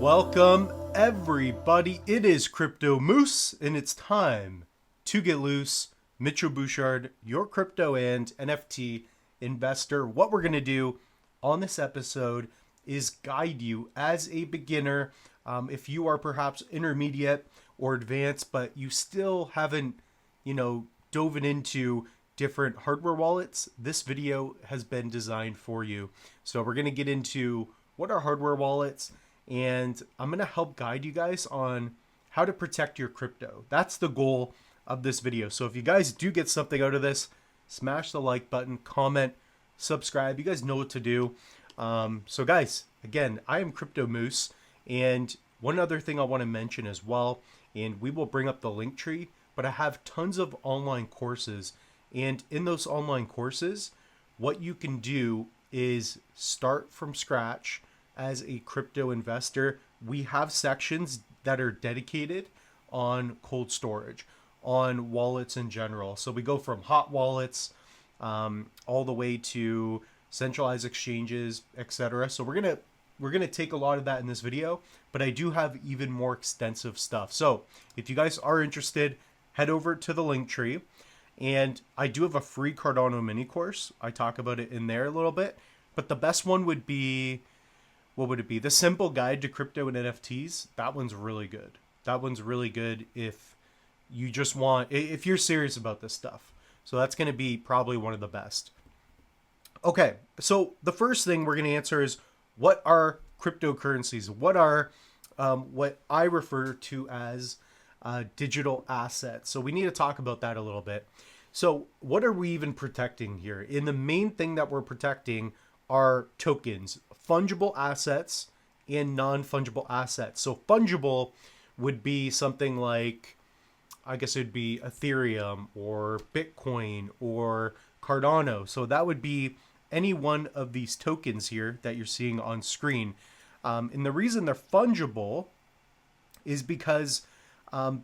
Welcome everybody, it is Crypto Moose and it's time to get loose. Mitchell Bouchard, your crypto and NFT investor. What we're going to do on this episode is guide you as a beginner. If you are perhaps intermediate or advanced, but you still haven't, dove into different hardware wallets, this video has been designed for you. So we're going to get into what are hardware wallets, and I'm going to help guide you guys on how to protect your crypto. That's the goal of this video. So if you guys do get something out of this, smash the like button, comment, subscribe. You guys know what to do. So guys, again, I am Crypto Moose, and one other thing I want to mention as well, and we will bring up the link tree, but I have tons of online courses, and in those online courses, what you can do is start from scratch as a crypto investor. We have sections that are dedicated on cold storage, on wallets in general. So we go from hot wallets all the way to centralized exchanges, etc. So we're gonna take a lot of that in this video, but I do have even more extensive stuff. So if you guys are interested, head over to the link tree, and I do have a free Cardano mini course. I talk about it in there a little bit, but the best one would be, what would it be? The Simple Guide to Crypto and NFTs. That one's really good. That one's really good if you just want, if you're serious about this stuff. So that's going to be probably one of the best. Okay, so the first thing we're going to answer is, what are cryptocurrencies? What are what I refer to as digital assets? So we need to talk about that a little bit. So what are we even protecting here? And the main thing that we're protecting are tokens, fungible assets and non-fungible assets. So fungible would be something like, I guess it'd be Ethereum or Bitcoin or Cardano. So that would be any one of these tokens here that you're seeing on screen. And the reason they're fungible is because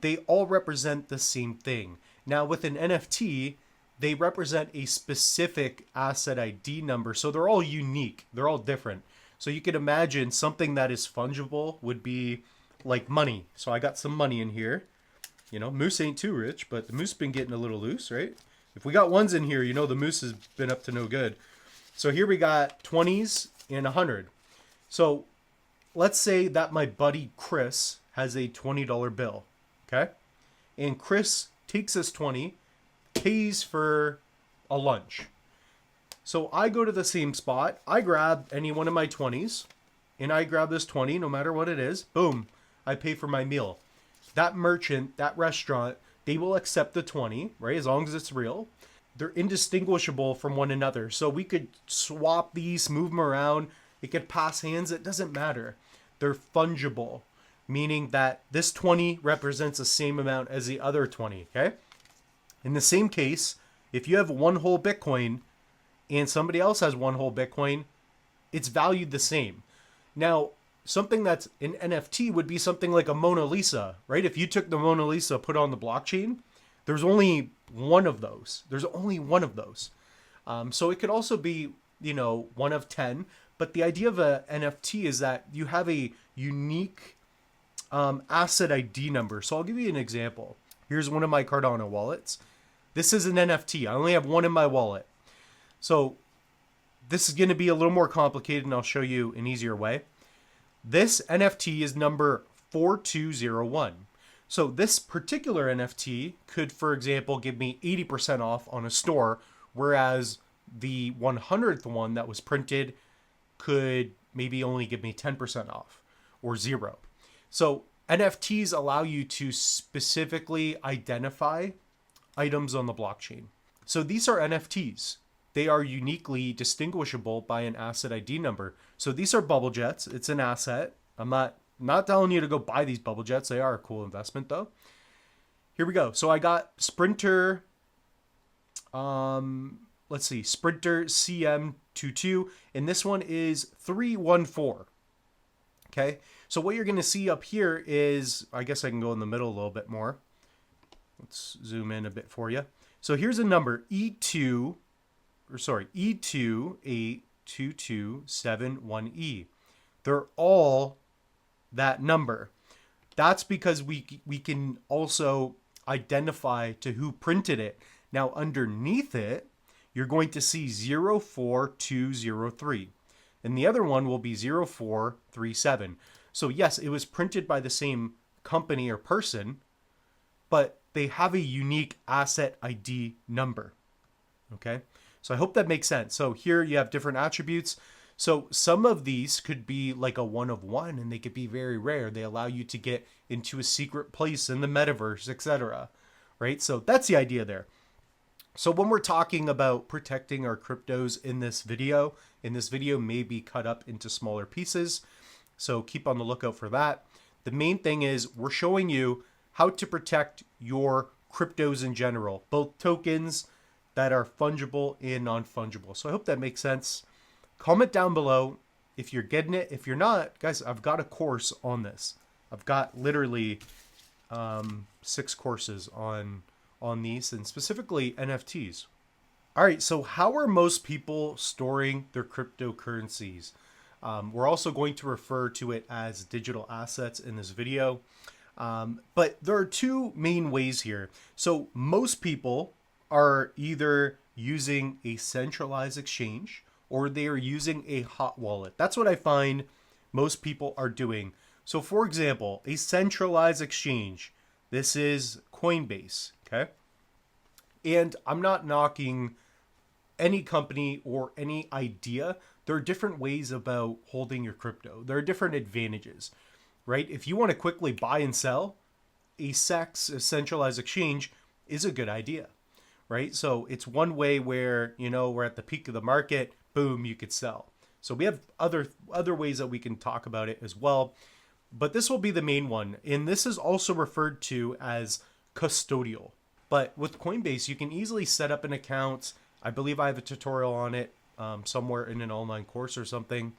they all represent the same thing. Now with an NFT, they represent a specific asset ID number. So they're all unique. They're all different. So you could imagine something that is fungible would be like money. So I got some money in here. Moose ain't too rich, but the moose been getting a little loose, right? If we got ones in here, the moose has been up to no good. So here we got 20s and 100. So let's say that my buddy Chris has a $20 bill, okay? And Chris takes this 20, pays for a lunch. So I go to the same spot, I grab any one of my 20s, and I grab this 20, no matter what it is, boom, I pay for my meal. That merchant, that restaurant, they will accept the 20, right? As long as it's real. They're indistinguishable from one another. So we could swap these, move them around. It could pass hands. It doesn't matter. They're fungible, meaning that this 20 represents the same amount as the other 20, okay? In the same case, if you have one whole Bitcoin and somebody else has one whole Bitcoin, it's valued the same. Now, something that's an NFT would be something like a Mona Lisa, right? If you took the Mona Lisa, put on the blockchain, there's only one of those. There's only one of those. So it could also be, one of 10. But the idea of a NFT is that you have a unique asset ID number. So I'll give you an example. Here's one of my Cardano wallets. This is an NFT. I only have one in my wallet. So this is going to be a little more complicated, and I'll show you an easier way. This NFT is number 4201. So this particular NFT could, for example, give me 80% off on a store, whereas the 100th one that was printed could maybe only give me 10% off or zero. So NFTs allow you to specifically identify items on the blockchain. So these are NFTs. They are uniquely distinguishable by an asset ID number. So these are bubble jets. It's an asset. I'm not telling you to go buy these bubble jets. They are a cool investment though. Here we go. So I got Sprinter, let's see, Sprinter CM22, and this one is 314. Okay. So what you're going to see up here is, I guess I can go in the middle a little bit more. Let's zoom in a bit for you. So here's a number, E2822721E. They're all that number. That's because we can also identify to who printed it. Now underneath it, you're going to see 04203. And the other one will be 0437. So yes, it was printed by the same company or person, but they have a unique asset ID number. Okay, so I hope that makes sense. So here you have different attributes. So some of these could be like a one of one, and they could be very rare. They allow you to get into a secret place in the metaverse, etc. Right? So that's the idea there. So when we're talking about protecting our cryptos in this video may be cut up into smaller pieces. So keep on the lookout for that. The main thing is we're showing you how to protect your cryptos in general, both tokens that are fungible and non-fungible. So I hope that makes sense. Comment down below if you're getting it. If you're not, guys, I've got a course on this. I've got literally 6 courses on these, and specifically NFTs. All right, so how are most people storing their cryptocurrencies? We're also going to refer to it as digital assets in this video. But there are 2 main ways here. So most people are either using a centralized exchange or they are using a hot wallet. That's what I find most people are doing. So for example, a centralized exchange, this is Coinbase, okay? And I'm not knocking any company or any idea. There are different ways about holding your crypto. There are different advantages, right? If you want to quickly buy and sell, a CEX, a centralized exchange, is a good idea, right? So it's one way where, you know, we're at the peak of the market, boom, you could sell. So we have other ways that we can talk about it as well, but this will be the main one. And this is also referred to as custodial. But with Coinbase, you can easily set up an account. I believe I have a tutorial on it somewhere in an online course or something.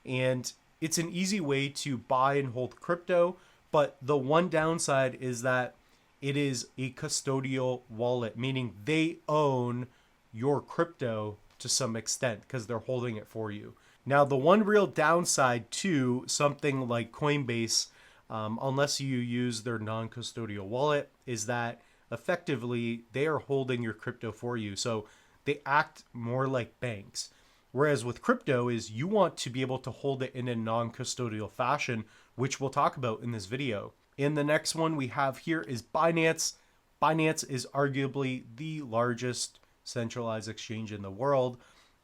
And it's an easy way to buy and hold crypto. But the one downside is that it is a custodial wallet, meaning they own your crypto to some extent because they're holding it for you. Now, the one real downside to something like Coinbase, unless you use their non-custodial wallet, is that effectively they are holding your crypto for you. So they act more like banks. Whereas with crypto is you want to be able to hold it in a non-custodial fashion, which we'll talk about in this video. And the next one we have here is Binance. Binance is arguably the largest centralized exchange in the world.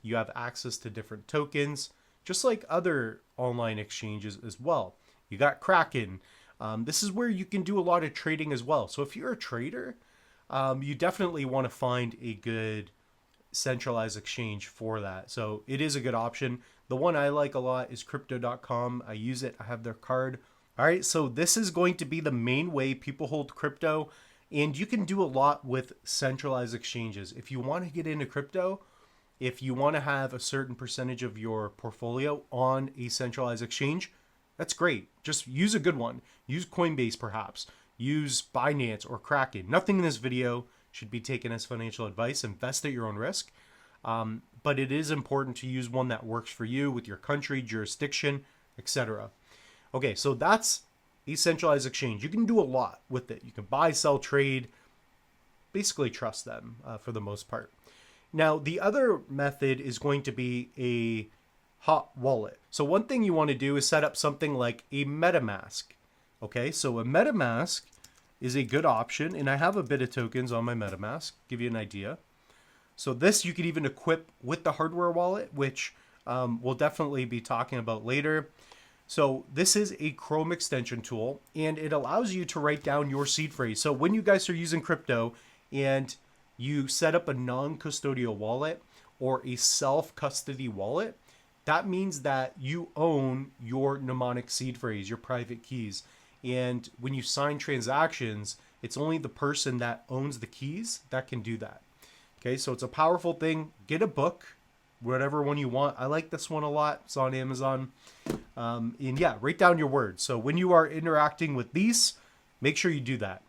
You have access to different tokens, just like other online exchanges as well. You got Kraken. This is where you can do a lot of trading as well. So if you're a trader, you definitely want to find a good centralized exchange for that. So it is a good option. The one I like a lot is crypto.com. I use it. I have their card. All right, so this is going to be the main way people hold crypto, and you can do a lot with centralized exchanges. If you want to get into crypto, if you want to have a certain percentage of your portfolio on a centralized exchange, that's great. Just use a good one. Use Coinbase perhaps. Use Binance or Kraken. Nothing in this video should be taken as financial advice. Invest at your own risk. But it is important to use one that works for you with your country, jurisdiction, etc. Okay, so that's a centralized exchange. You can do a lot with it. You can buy, sell, trade, basically trust them for the most part. Now, the other method is going to be a hot wallet. So one thing you want to do is set up something like a MetaMask. Okay, so a MetaMask is a good option, and I have a bit of tokens on my MetaMask, give you an idea. So this you could even equip with the hardware wallet, which we'll definitely be talking about later. So this is a Chrome extension tool, and it allows you to write down your seed phrase. So when you guys are using crypto and you set up a non-custodial wallet or a self-custody wallet, that means that you own your mnemonic seed phrase, your private keys. And when you sign transactions, it's only the person that owns the keys that can do that. Okay, so it's a powerful thing. Get a book, whatever one you want. I like this one a lot. It's on Amazon. And yeah, write down your words. So when you are interacting with these, make sure you do that.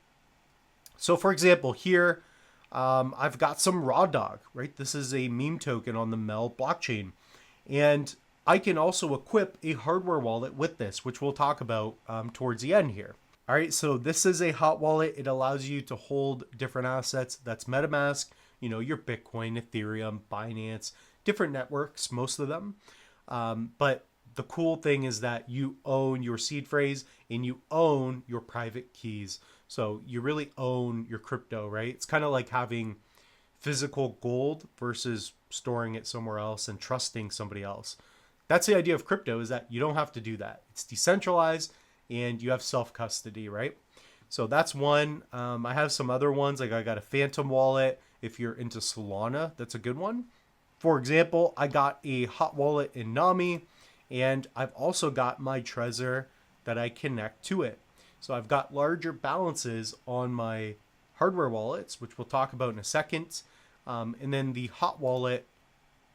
So for example, here, I've got some raw dog, right? This is a meme token on the Mel blockchain. And I can also equip a hardware wallet with this, which we'll talk about towards the end here. All right, so this is a hot wallet. It allows you to hold different assets. That's MetaMask, your Bitcoin, Ethereum, Binance, different networks, most of them. But the cool thing is that you own your seed phrase and you own your private keys. So you really own your crypto, right? It's kind of like having physical gold versus storing it somewhere else and trusting somebody else. That's the idea of crypto, is that you don't have to do that. It's decentralized and you have self-custody, right? So that's one. I have some other ones. Like I got a Phantom wallet. If you're into Solana, that's a good one. For example, I got a hot wallet in Nami, and I've also got my Trezor that I connect to it. So I've got larger balances on my hardware wallets, which we'll talk about in a second. And then the hot wallet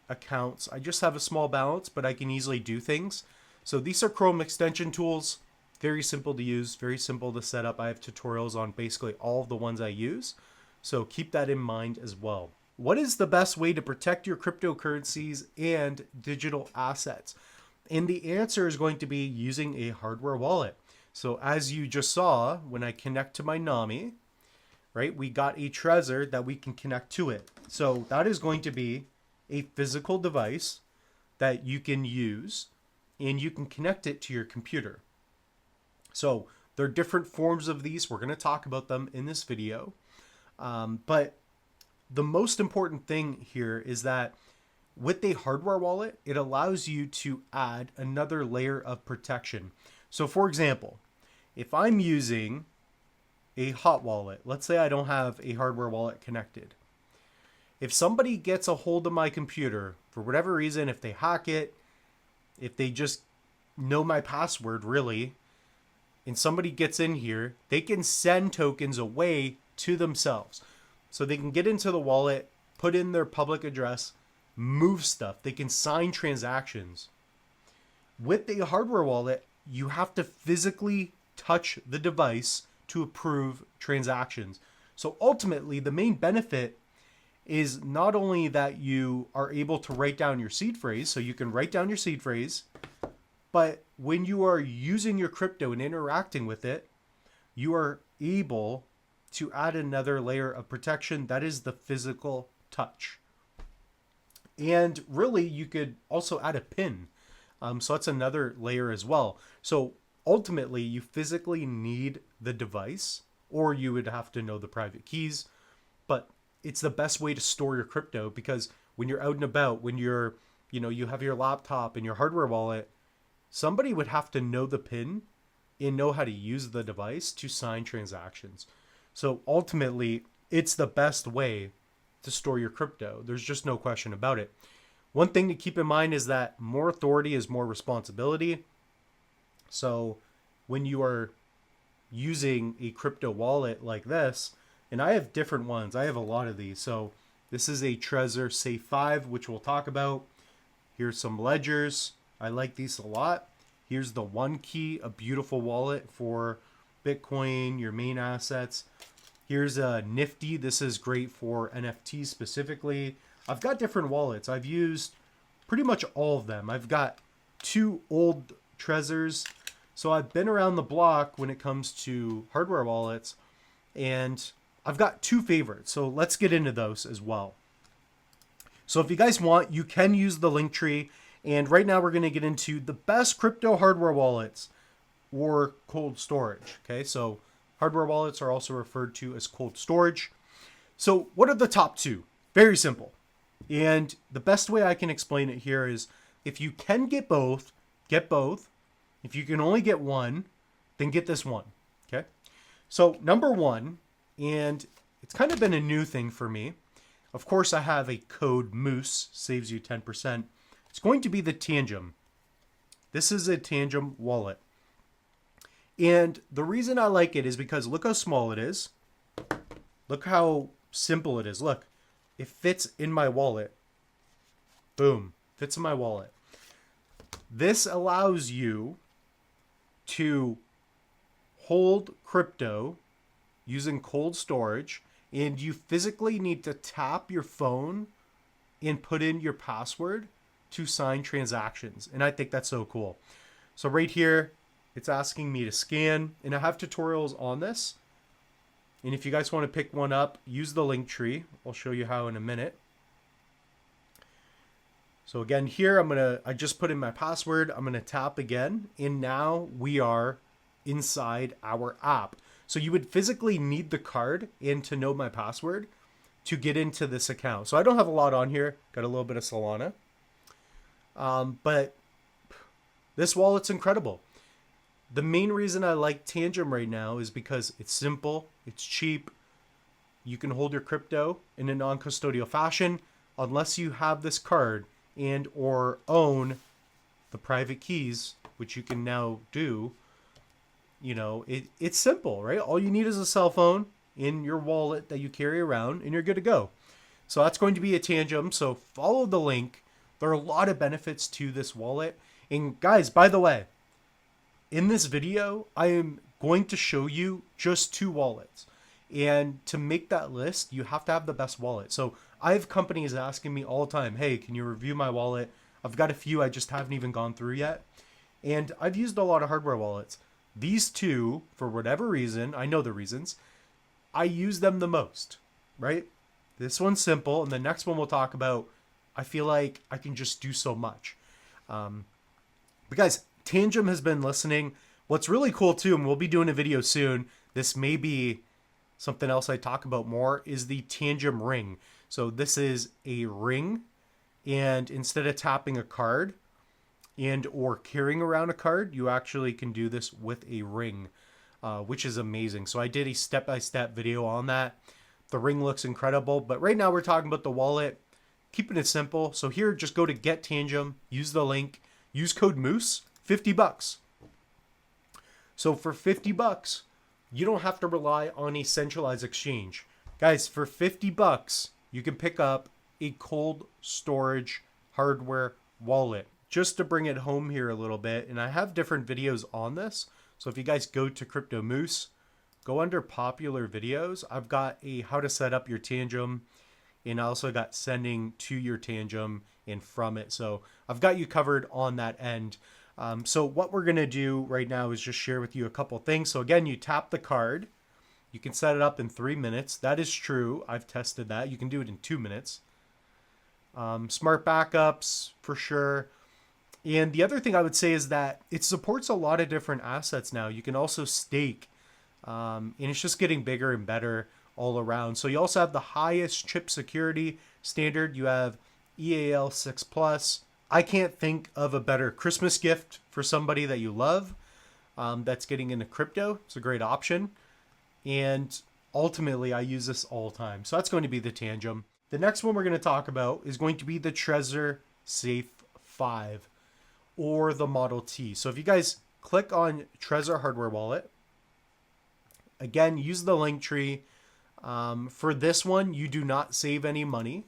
accounts, I just have a small balance, but I can easily do things. So these are Chrome extension tools. Very simple to use, very simple to set up. I have tutorials on basically all of the ones I use. So keep that in mind as well. What is the best way to protect your cryptocurrencies and digital assets? And the answer is going to be using a hardware wallet. So as you just saw, when I connect to my Nami, right, we got a Trezor that we can connect to it. So that is going to be a physical device that you can use and you can connect it to your computer. So there are different forms of these. We're going to talk about them in this video. But the most important thing here is that with a hardware wallet, it allows you to add another layer of protection. So for example, if I'm using a hot wallet, let's say I don't have a hardware wallet connected. If somebody gets a hold of my computer for whatever reason, if they hack it, if they just know my password really, and somebody gets in here, they can send tokens away to themselves. So they can get into the wallet, put in their public address, move stuff. They can sign transactions. With the hardware wallet, you have to physically touch the device to approve transactions. So ultimately, the main benefit is not only that you are able to write down your seed phrase, so you can write down your seed phrase, but when you are using your crypto and interacting with it, you are able to add another layer of protection. That is the physical touch. And really, you could also add a PIN. So that's another layer as well. So ultimately, you physically need the device, or you would have to know the private keys. But it's the best way to store your crypto, because when you're out and about, when you're, you have your laptop and your hardware wallet, somebody would have to know the PIN and know how to use the device to sign transactions. So ultimately, it's the best way to store your crypto. There's just no question about it. One thing to keep in mind is that more authority is more responsibility. So when you are using a crypto wallet like this, and I have different ones, I have a lot of these. So this is a Trezor Safe 5, which we'll talk about. Here's some ledgers. I like these a lot. Here's the One Key, a beautiful wallet for Bitcoin, your main assets. Here's a Nifty. This is great for NFTs specifically. I've got different wallets. I've used pretty much all of them. I've got 2 old Trezors. So I've been around the block when it comes to hardware wallets, and I've got 2 favorites. So let's get into those as well. So if you guys want, you can use the link tree. And right now we're going to get into the best crypto hardware wallets or cold storage. Okay, so hardware wallets are also referred to as cold storage. So what are the top 2? Very simple. And the best way I can explain it here is, if you can get both, get both. If you can only get one, then get this one. Okay. So number 1, and it's kind of been a new thing for me. Of course, I have a code Moose, saves you 10%. It's going to be the Tangem. This is a Tangem wallet. And the reason I like it is because look how small it is. Look how simple it is. Look, it fits in my wallet. Boom, fits in my wallet. This allows you to hold crypto using cold storage, and you physically need to tap your phone and put in your password to sign transactions. And I think that's so cool. So right here, it's asking me to scan, and I have tutorials on this. And if you guys want to pick one up, use the link tree. I'll show you how in a minute. So again, here I just put in my password. I'm gonna tap again, and now we are inside our app. So you would physically need the card and to know my password to get into this account. So I don't have a lot on here. Got a little bit of Solana. But this wallet's incredible. The main reason I like Tangem right now is because it's simple, it's cheap. You can hold your crypto in a non-custodial fashion unless you have this card and or own the private keys, which you can now do. You know, it's simple, right? All you need is a cell phone in your wallet that you carry around and you're good to go. So that's going to be a Tangem. So follow the link. There are a lot of benefits to this wallet. And guys, by the way, in this video, I am going to show you just 2 wallets. And to make that list, you have to have the best wallet. So I have companies asking me all the time, hey, can you review my wallet? I've got a few I just haven't even gone through yet. And I've used a lot of hardware wallets. These 2, for whatever reason, I know the reasons, I use them the most, right? This one's simple, and the next one we'll talk about, I feel like I can just do so much. But guys, Tangem has been listening. What's really cool too, and we'll be doing a video soon, this may be something else I talk about more, is the Tangem ring. So this is a ring, and instead of tapping a card and or carrying around a card, you actually can do this with a ring, which is amazing. So I did a step-by-step video on that. The ring looks incredible, but right now we're talking about the wallet, keeping it simple. So here, just go to Get Tangem, use the link, use code Moose, $50. So for $50, you don't have to rely on a centralized exchange. Guys, for $50, you can pick up a cold storage hardware wallet. Just to bring it home here a little bit, and I have different videos on this. So if you guys go to Crypto Moose, go under popular videos. I've got a how to set up your Tangem, and I also got sending to your Tangem and from it. So I've got you covered on that end. So what we're going to do right now is just share with you a couple things. So again, you tap the card. You can set it up in 3 minutes. That is true. I've tested that. You can do it in 2 minutes. Smart backups for sure. And the other thing I would say is that it supports a lot of different assets now. You can also stake. And it's just getting bigger and better all around. So you also have the highest chip security standard. You have EAL 6+. I can't think of a better Christmas gift for somebody that you love that's getting into crypto. It's a great option. And ultimately, I use this all the time. So that's going to be the Tangem. The next one we're going to talk about is going to be the Trezor Safe 5 or the Model T. So if you guys click on Trezor Hardware Wallet, again, use the link tree. For this one, you do not save any money,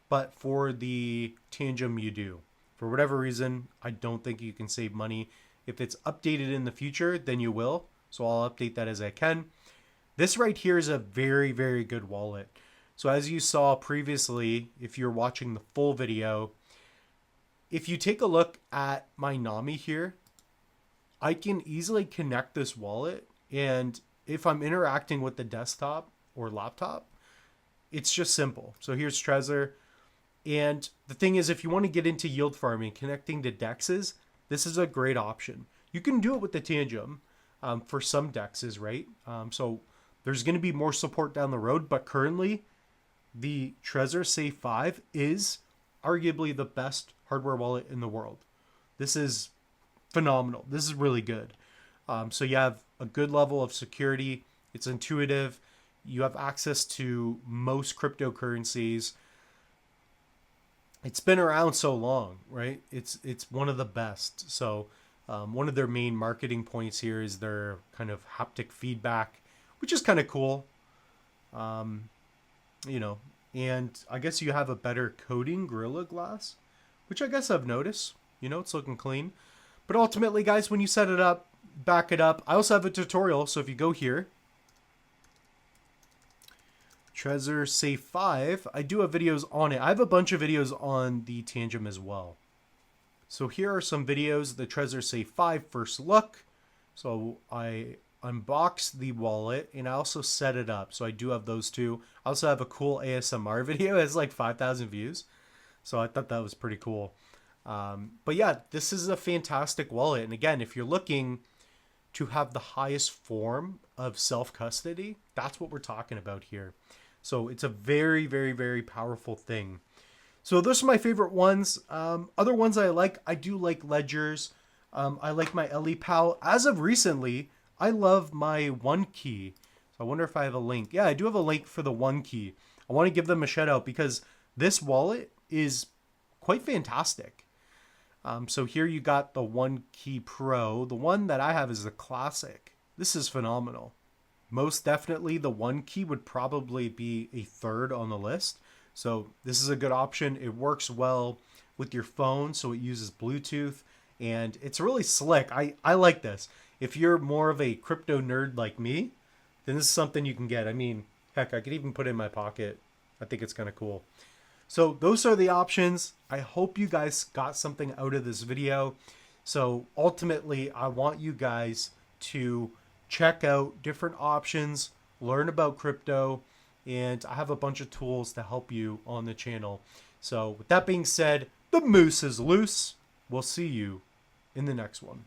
but for the Tangem, you do. For whatever reason, I don't think you can save money. If it's updated in the future, then you will. So I'll update that as I can. This right here is a very, very good wallet. So as you saw previously, if you're watching the full video, if you take a look at my NAMI here, I can easily connect this wallet. And if I'm interacting with the desktop or laptop, it's just simple. So here's Trezor. And the thing is, if you want to get into yield farming, connecting to DEXs, this is a great option. You can do it with the Tangem for some DEXs, right? So there's going to be more support down the road, but currently the Trezor Safe 5 is arguably the best hardware wallet in the world. This is phenomenal. This is really good. So you have a good level of security. It's intuitive. You have access to most cryptocurrencies. It's been around so long, right? It's one of the best. So one of their main marketing points here is their kind of haptic feedback, which is kind of cool. You know, and I guess you have a better coating Gorilla Glass, which I guess I've noticed. You know, it's looking clean. But ultimately, guys, when you set it up, back it up. I also have a tutorial. So if you go here, Trezor Safe 5, I do have videos on it. I have a bunch of videos on the Tangem as well. So here are some videos of the Trezor Safe 5 first look. So I unboxed the wallet and I also set it up. So I do have those two. I also have a cool ASMR video. It has like 5,000 views. So I thought that was pretty cool. But yeah, this is a fantastic wallet. And again, if you're looking to have the highest form of self-custody, that's what we're talking about here. So it's a very, very, very powerful thing. So those are my favorite ones. Other ones I do like ledgers. I like my LEPAL. As of recently, I love my one key. So I wonder if I have a link. Yeah, I do have a link for the one key. I want to give them a shout out because this wallet is quite fantastic. So here you got the One Key Pro. The one that I have is the Classic. This is phenomenal. Most definitely the One Key would probably be a third on the list. So this is a good option. It works well with your phone, so it uses Bluetooth, and it's really slick. I like this. If you're more of a crypto nerd like me, then this is something you can get. I mean, heck, I could even put it in my pocket. I think it's kind of cool. So those are the options. I hope you guys got something out of this video. So ultimately, I want you guys to check out different options, learn about crypto, and I have a bunch of tools to help you on the channel. So with that being said, the moose is loose. We'll see you in the next one.